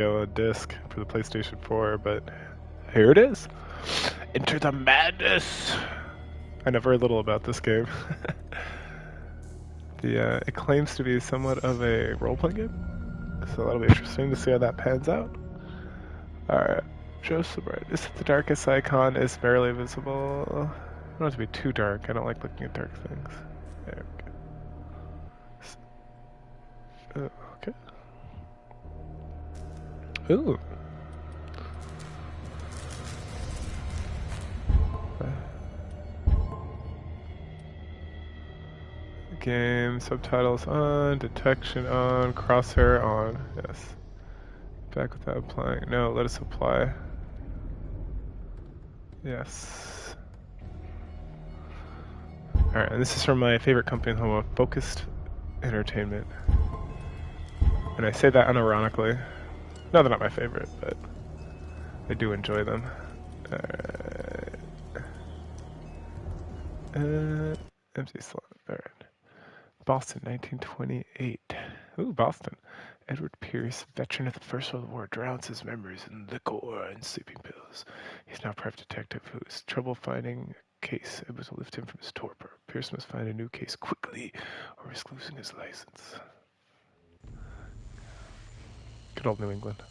a disc for the PlayStation 4, but here it is. Enter the madness. I know very little about this game. It claims to be somewhat of a role-playing game, so that'll be interesting to see how that pans out. Alright, Joseph, right. Is it the darkest icon is barely visible? I don't want it to be too dark. I don't like looking at dark things. There we go. Okay. Ooh. Game subtitles on, detection on, crosshair on. Yes. Back without applying. No, let us apply. Yes. Alright, and this is from my favorite company in the world, Focused Entertainment. And I say that unironically. No, they're not my favorite, but I do enjoy them. Alright. Empty slot. Alright. Boston, 1928. Ooh, Boston. Edward Pierce, veteran of the First World War, drowns his memories in liquor and sleeping pills. He's now a private detective who has trouble finding a case able to lift him from his torpor. Pierce must find a new case quickly or risk losing his license. Good old New England.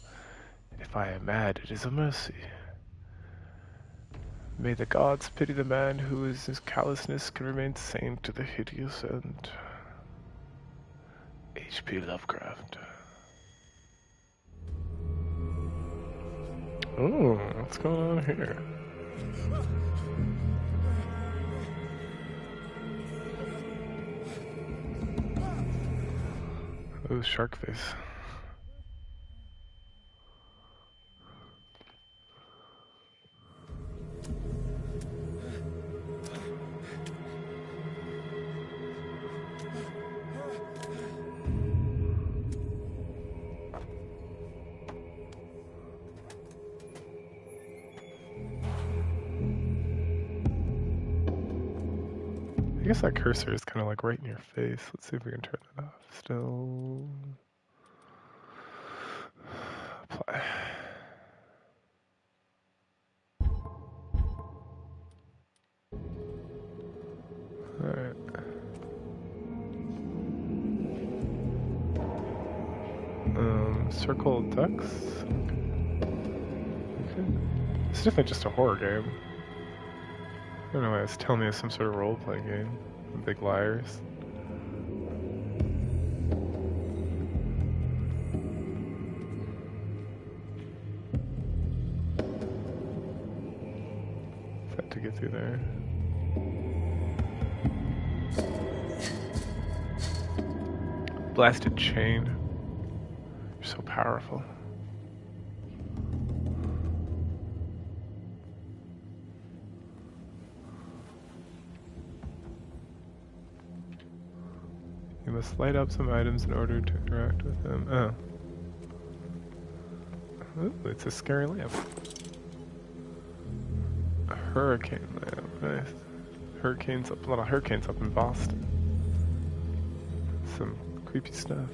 If I am mad, it is a mercy. May the gods pity the man who is his callousness can remain sane to the hideous end. H.P. Lovecraft. Oh, what's going on here? Oh, shark face. I guess that cursor is kind of like right in your face. Let's see if we can turn that off. Still. Apply. Alright. Circle ducks? Okay. It's definitely just a horror game. I don't know why it's telling me it's some sort of role-playing game. Big liars. Had to get through there. Blasted chain. You're so powerful. You must light up some items in order to interact with them. Oh. Ooh, it's a scary lamp. A hurricane lamp. Nice. Hurricanes up, a lot of hurricanes up in Boston. Some creepy stuff.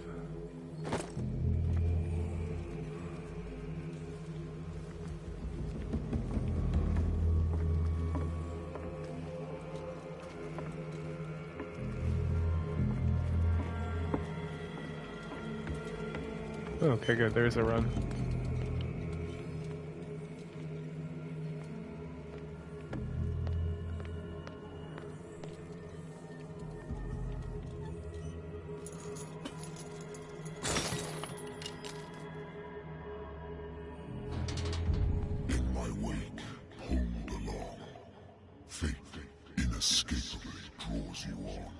Okay, good. There's a run. In my wake, pulled along. Fate inescapably draws you on.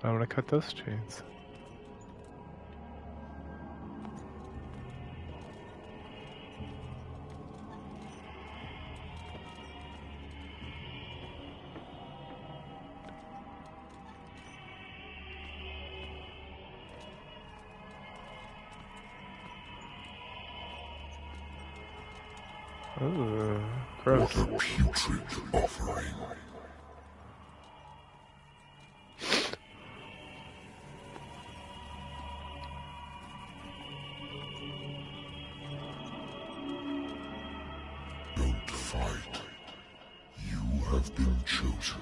I want to cut those chains. Ooh, gross. What a putrid offering. chosen.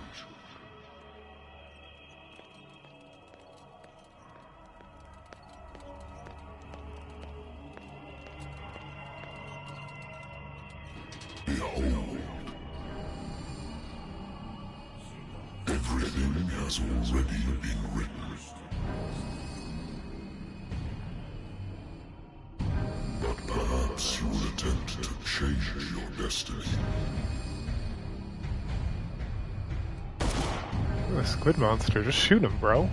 Behold, everything has already been written. But perhaps you will attempt to change your destiny. The squid monster, just shoot him, bro.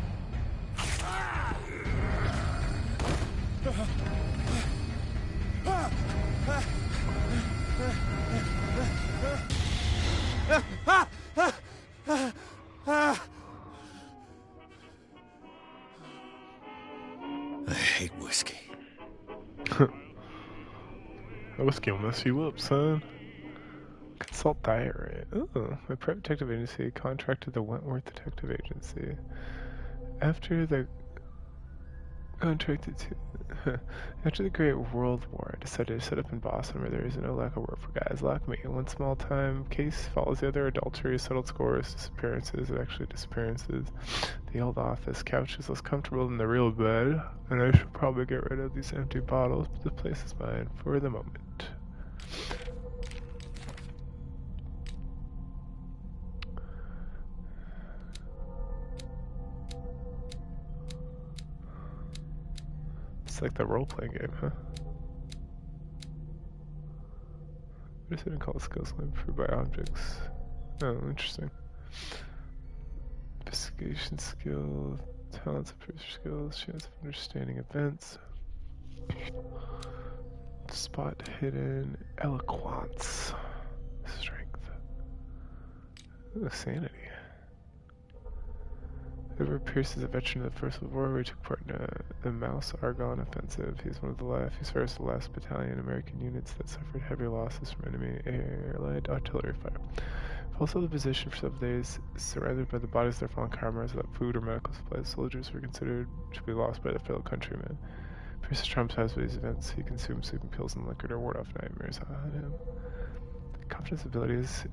I hate whiskey. Whiskey will mess you up, son. Consult diary. Ooh, my private detective agency contracted the Wentworth Detective Agency. After the contracted to after the Great World War, I decided to set up in Boston where there is no lack of work for guys like me. One small time case follows the other: adultery, settled scores, disappearances, actually disappearances. The old office couch is less comfortable than the real bed, and I should probably get rid of these empty bottles, but the place is mine for the moment. It's like the role-playing game, huh? What is it called? Skills improved by objects. Oh, interesting. Investigation skills, talents improves your skills, chance of understanding events. Spot hidden, eloquence, strength. Ooh, sanity. Edward Pierce is a veteran of the First World War where he took part in the Mouse Argonne offensive. He's one of the he serves the last battalion American units that suffered heavy losses from enemy air-led artillery fire. Also, the position for several days, surrounded by the bodies of their fallen comrades without food or medical supplies, soldiers were considered to be lost by their fellow countrymen. Pierce is traumatized by these events. He consumes sleeping pills and liquor to ward off nightmares on him. Confidence abilities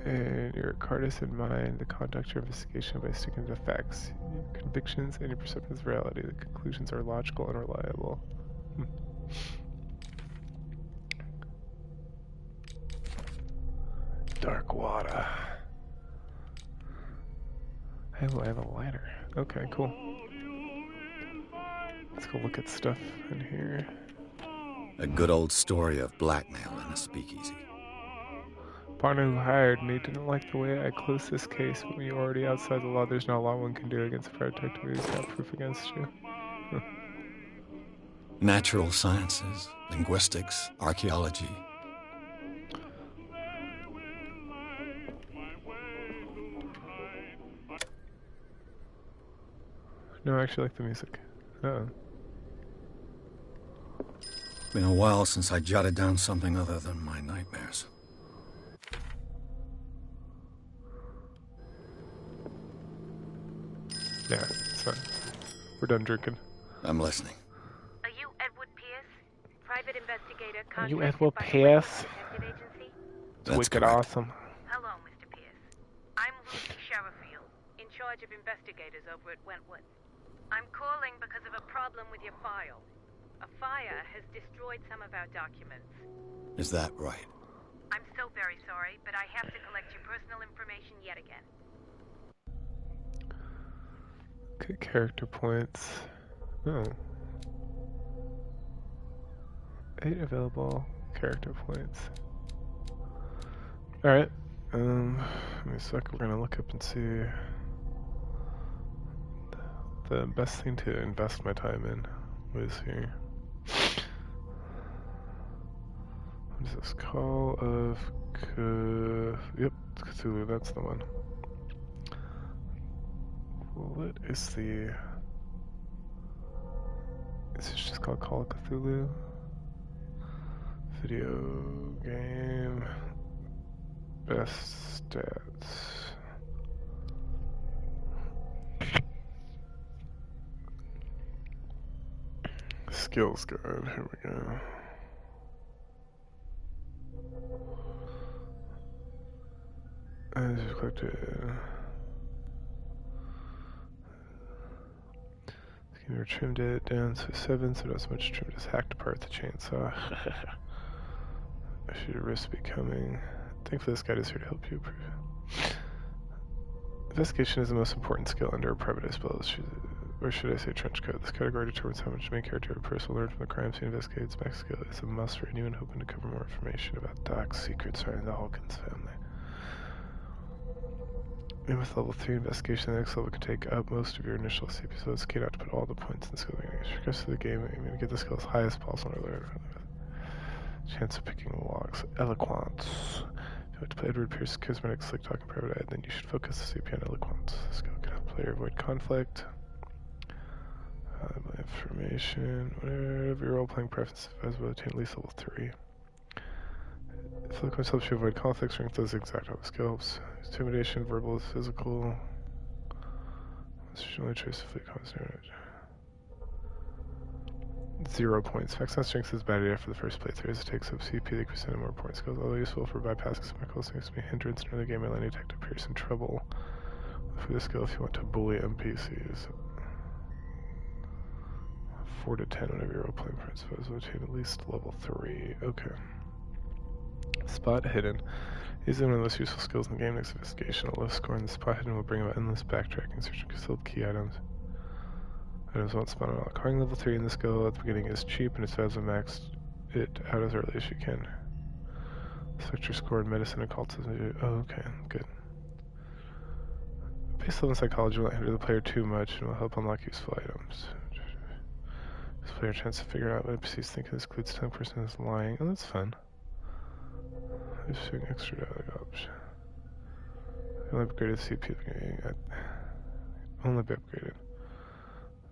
in your Cardis in mind, the conduct your investigation by sticking to facts, your convictions, and your perceptions of reality. The conclusions are logical and reliable. Dark water. I have a lighter. Okay, cool. Let's go look at stuff in here. A good old story of blackmail in a speakeasy. Partner who hired me didn't like the way I closed this case. When you're already outside the law, there's not a lot one can do against a private detective who's got proof against you. Natural sciences, linguistics, archaeology. No, I actually like the music. Oh. Been a while since I jotted down something other than my nightmares. Yeah, it's fine. We're done drinking. I'm listening. Are you Edward Pierce, private investigator Are you contracted Edward by the Pierce? Wentworth Detective Agency? It's That's wicked correct. awesome. Hello, Mr. Pierce. I'm Lucy Sherifield, in charge of investigators over at Wentworth. I'm calling because of a problem with your file. A fire has destroyed some of our documents. Is that right? I'm so very sorry, but I have to collect your personal information yet again. Okay, character points. Oh. 8 available character points. Alright. Give me a sec. We're gonna look up and see the best thing to invest my time in. What is here? What is this? Call of Yep, Cthulhu, that's the one. What is the... Is it just called Call of Cthulhu? Video game... Best stats... Skills guide, here we go. I just clicked it. We trimmed it down to 7, so not so much trim, just hacked apart the chainsaw. I should risk becoming. Thankfully, this guide is here to help you improve. Investigation is the most important skill under a private spell, or should I say trench coat. This category determines how much main character or person will learn from the crime scene. Investigates max skill is a must for anyone hoping to cover more information about Doc's secrets surrounding the Hawkins family. And with level 3 investigation, the next level can take up most of your initial CP, so it's key not to put all the points in the skill beginning. As you progress through the game, aiming to get the skill as high as possible. Chance of picking locks. Eloquence. If you want to play Edward Pierce, charismatic, slick talking private eye, then you should focus the CP on eloquence. This skill can help the player avoid conflict. Information. Whatever your role-playing preference is, will attain at least level 3. If eloquence helps you avoid conflict, strength does the exact opposite. Skill helps intimidation, verbal, physical. It's usually choice of fleet constant. 0 points. Facts on strength is a bad idea for the first playthrough as it takes up CP that percent more point skills, although useful for bypassing some miracles, seems to be a hindrance in early game and letting detective appears in trouble with this skill if you want to bully NPCs. 4 to 10 whenever you're role-playing principles, which hit at least level 3. Okay. Spot hidden. These are one of the most useful skills in the game. Next investigation, a low score in the spot hidden will bring about endless backtracking, searching concealed key items. Items won't spawn at all. Acquiring level 3 in the skill at the beginning is cheap, and it's as a max it out as early as you can. Select your score in medicine and occultism. Oh, okay, good. Base level in psychology will not hinder the player too much and will help unlock useful items. This player chance to figure out what NPCs think this includes telling person is lying. Oh, that's fun. Issuing extra dialogue option. Only upgraded CP at the beginning. Only be upgraded.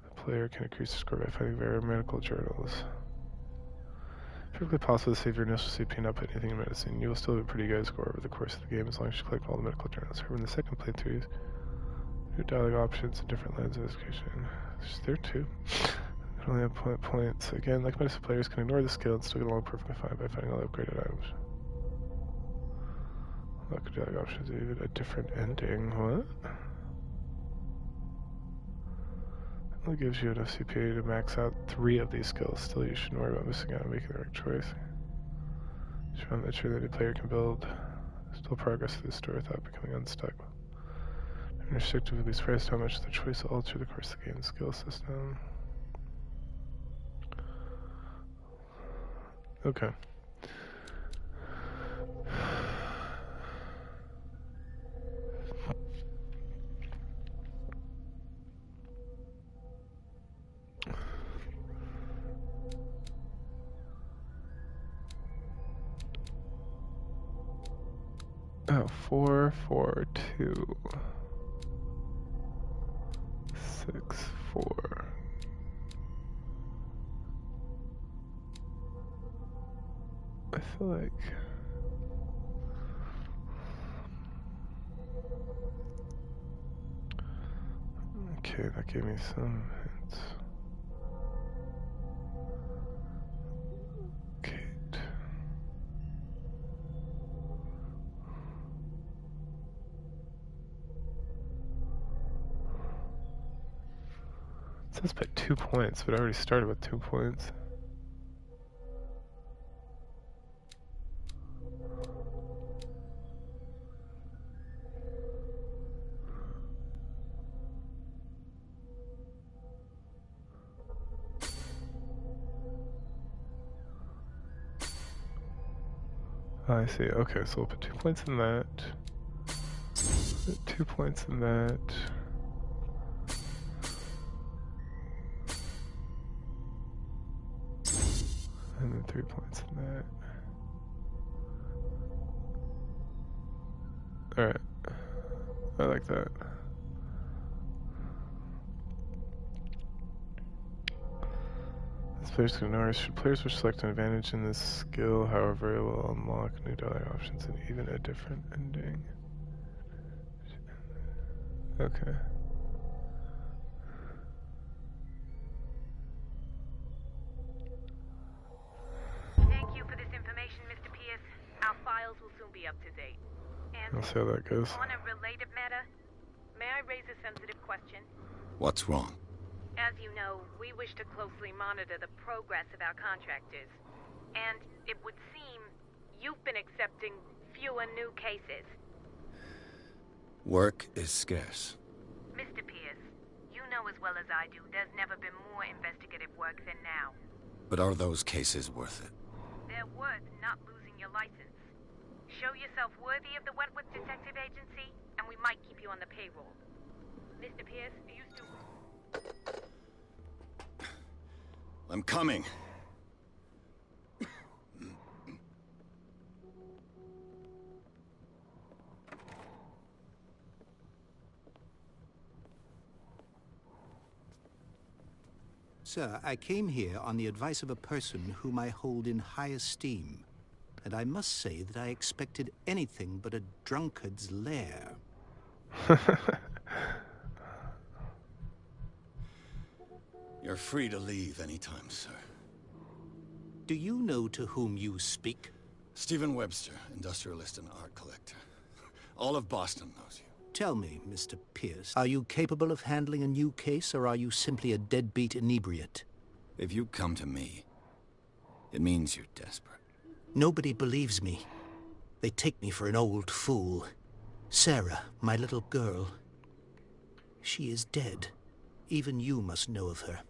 The player can increase the score by finding various medical journals. Perfectly possible to save your initial CP and not put anything in medicine. You will still have a pretty good score over the course of the game as long as you collect all the medical journals. However, in the second playthrough, new dialogue options and different lines of investigation. It's there too. Only have points. Again, like medicine players can ignore the skill and still get along perfectly fine by finding all the upgraded items. Look, dialogue options, even a different ending. What? It only gives you enough CP to max out 3 of these skills. Still, you shouldn't worry about missing out and making the right choice. Just want to make sure that any player can build still progress through the story without becoming unstuck. I'm restricted with surprised how much the choice will alter the course of the game's skill system. Okay. Oh, 4, 4, 2, 6, 4. I feel like okay, that gave me some hints. Kate. It says by 2 points, but I already started with 2 points. Oh, I see. Okay, so we'll put 2 points in that. 2 points in that. And then 3 points in that. Alright. I like that. This player's can ignore. Should players wish to select an advantage in this skill, however, it will unlock new dialogue options and even a different ending. Okay. Thank you for this information, Mr. Pierce. Our files will soon be up to date. And We'll see how that goes. On a related matter, may I raise a sensitive question? What's wrong? As you know, we wish to closely monitor the progress of our contractors. And it would seem you've been accepting fewer new cases. Work is scarce. Mr. Pierce, you know as well as I do there's never been more investigative work than now. But are those cases worth it? They're worth not losing your license. Show yourself worthy of the Wentworth Detective Agency, and we might keep you on the payroll. Mr. Pierce, are you still... I'm coming. Sir, I came here on the advice of a person whom I hold in high esteem. And I must say that I expected anything but a drunkard's lair. You're free to leave anytime, sir. Do you know to whom you speak? Stephen Webster, industrialist and art collector. All of Boston knows you. Tell me, Mr. Pierce, are you capable of handling a new case, or are you simply a deadbeat inebriate? If you come to me, it means you're desperate. Nobody believes me. They take me for an old fool. Sarah, my little girl, she is dead. Even you must know of her.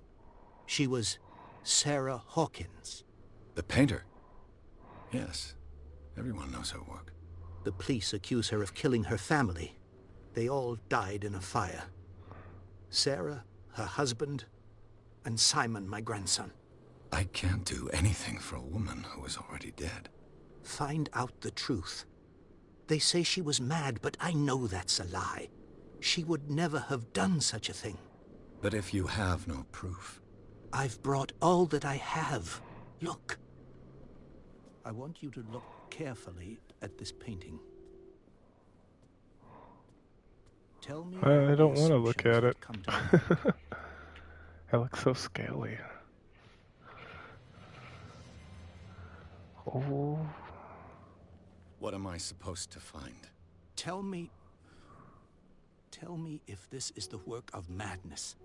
She was Sarah Hawkins. The painter? Yes. Everyone knows her work. The police accuse her of killing her family. They all died in a fire. Sarah, her husband, and Simon, my grandson. I can't do anything for a woman who is already dead. Find out the truth. They say she was mad, but I know that's a lie. She would never have done such a thing. But if you have no proof... I've brought all that I have. Look. I want you to look carefully at this painting. Tell me... I don't want to look at it. Come to mind. It looks so scaly. Oh. What am I supposed to find? Tell me if this is the work of madness.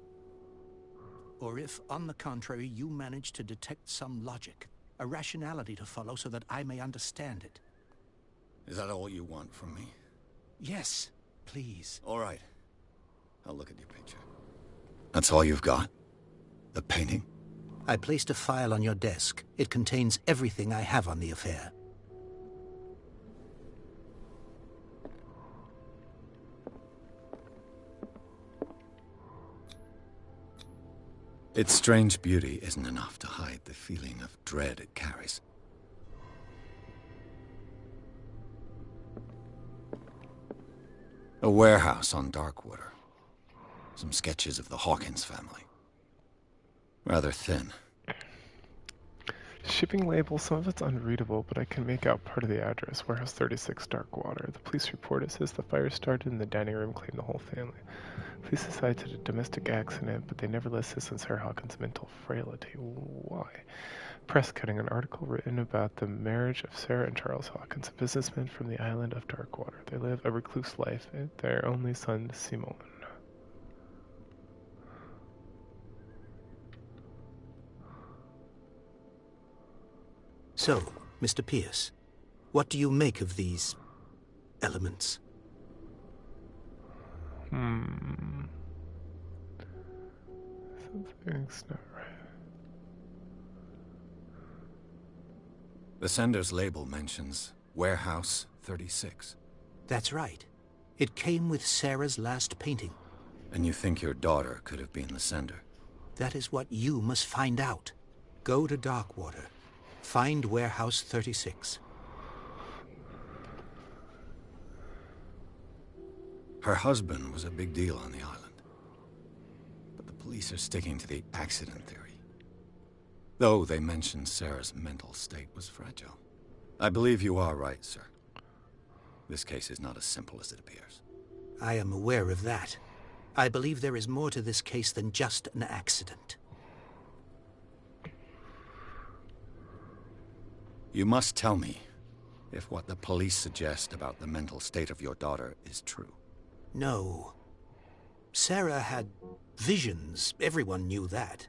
Or if, on the contrary, you manage to detect some logic, a rationality to follow so that I may understand it. Is that all you want from me? Yes, please. All right. I'll look at your picture. That's all you've got? The painting? I placed a file on your desk. It contains everything I have on the affair. Its strange beauty isn't enough to hide the feeling of dread it carries. A warehouse on Darkwater. Some sketches of the Hawkins family. Rather thin. Shipping label, some of it's unreadable, but I can make out part of the address. Warehouse 36, Darkwater. The police report, it says the fire started in the dining room, claimed the whole family. Police decided a domestic accident, but they never listed since Sarah Hawkins' mental frailty. Why? Press cutting, an article written about the marriage of Sarah and Charles Hawkins, a businessman from the island of Darkwater. They live a recluse life, and their only son, Simon. So, Mr. Pierce, what do you make of these elements? Something's not right. The sender's label mentions Warehouse 36. That's right. It came with Sarah's last painting. And you think your daughter could have been the sender? That is what you must find out. Go to Darkwater. Find Warehouse 36. Her husband was a big deal on the island. But the police are sticking to the accident theory. Though they mentioned Sarah's mental state was fragile. I believe you are right, sir. This case is not as simple as it appears. I am aware of that. I believe there is more to this case than just an accident. You must tell me if what the police suggest about the mental state of your daughter is true. No. Sarah had visions. Everyone knew that.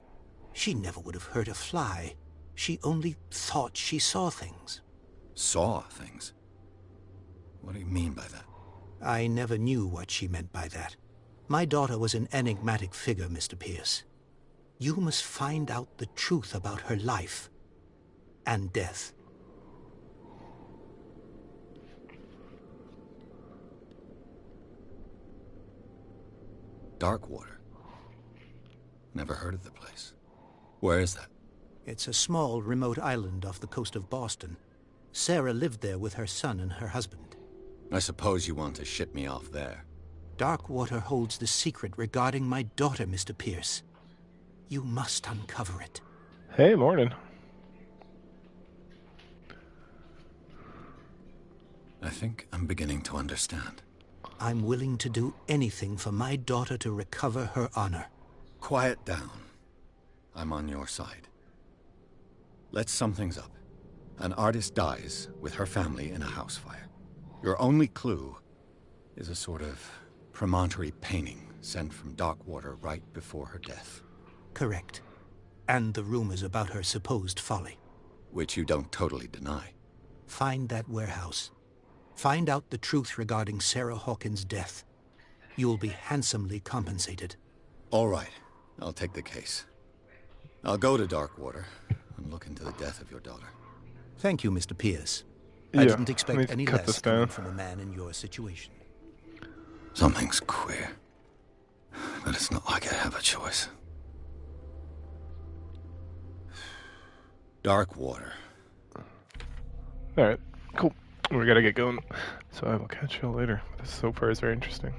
She never would have hurt a fly. She only thought she saw things. Saw things? What do you mean by that? I never knew what she meant by that. My daughter was an enigmatic figure, Mr. Pierce. You must find out the truth about her life and death. Darkwater. Never heard of the place. Where is that? It's a small, remote island off the coast of Boston. Sarah lived there with her son and her husband. I suppose you want to ship me off there. Darkwater holds the secret regarding my daughter, Mr. Pierce. You must uncover it. Hey, morning. I think I'm beginning to understand. I'm willing to do anything for my daughter to recover her honor. Quiet down. I'm on your side. Let's sum things up. An artist dies with her family in a house fire. Your only clue is a sort of promontory painting sent from Darkwater right before her death. Correct. And the rumors about her supposed folly. Which you don't totally deny. Find that warehouse. Find out the truth regarding Sarah Hawkins' death. You'll be handsomely compensated. All right. I'll take the case. I'll go to Darkwater and look into the death of your daughter. Thank you, Mr. Pierce. Yeah, I didn't I expect need to any cut less this coming down. from a man in your situation. Something's queer. But it's not like I have a choice. Darkwater. Alright, cool. We gotta get going. So I will catch you all later. This so far is very interesting.